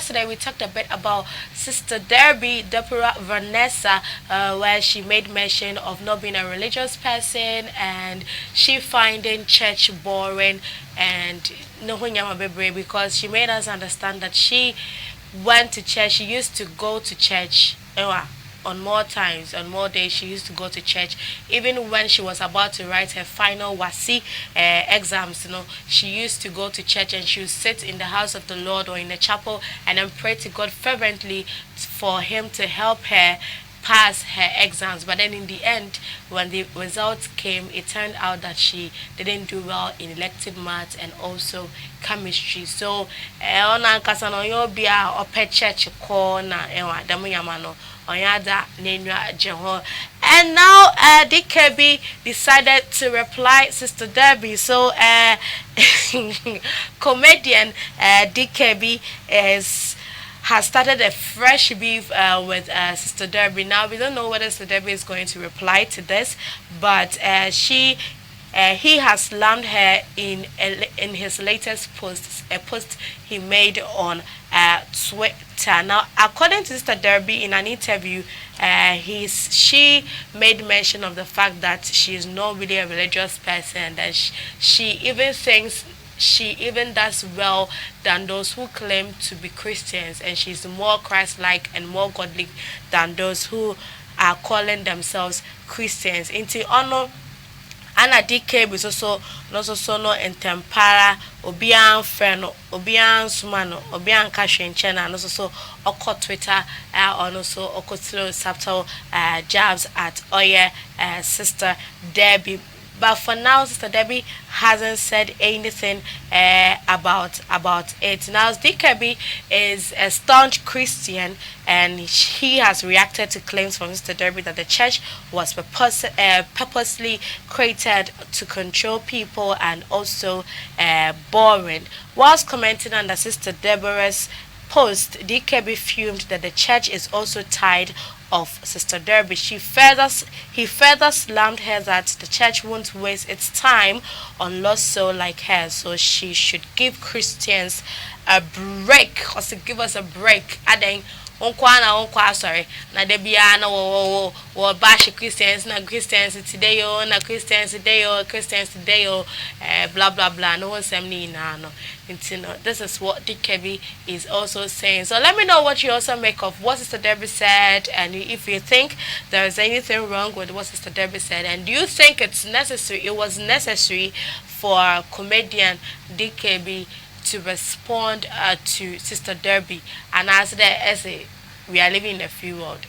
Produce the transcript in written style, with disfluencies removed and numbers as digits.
yesterday we talked a bit about Sister Deborah Vanessa, where she made mention of not being a religious person and she finding church boring and no because she made us understand that she went to church. She used to go to church. On more times, on more days, she used to go to church. Even when she was about to write her final WASI exams, she used to go to church and she would sit in the house of the Lord or in the chapel and then pray to God fervently for Him to help her pass her exams. But then in the end, when the results came, it turned out that she didn't do well in elective maths and also chemistry. So on ankasa yo bia ope church ko na ewa demu yamano onyada nenwa jeho. And now DKB decided to reply Sister Debbie. So comedian DKB has started a fresh beef with Sister Debbie. Now we don't know whether Sister Debbie is going to reply to this, but he has slammed her in his latest post, a post he made on Twitter. Now, according to Sister Debbie, in an interview, she made mention of the fact that she is not really a religious person, that she even thinks she even does well than those who claim to be Christians, and she's more Christ-like and more godly than those who are calling themselves Christians. Into honor, Anna DKB is also no entempara obian friend obian sumano obian kashin chena and also oko Twitter and also oko subtle jabs at Oye Sister Debbie. But for now, Sister Debbie hasn't said anything about it. Now, DKB is a staunch Christian, and he has reacted to claims from Sister Debbie that the church was purposely created to control people and also boring. Whilst commenting on the Sister Deborah's post, DKB fumed that the church is also tied of Sister Debbie. He further slammed her that the church won't waste its time on lost soul like her, so she should give Christians a break, or to give us a break. Adding sorry. Na debia na wo bash Christians na Christians today na Christians today Christians today blah blah blah. No one sem ni na no. This is what DKB is also saying. So let me know what you also make of what Sister Debbie said, and if you think there is anything wrong with what Sister Debbie said, and do you think it was necessary for comedian DKB to respond to Sister Debbie and answer the essay, we are living in a free world.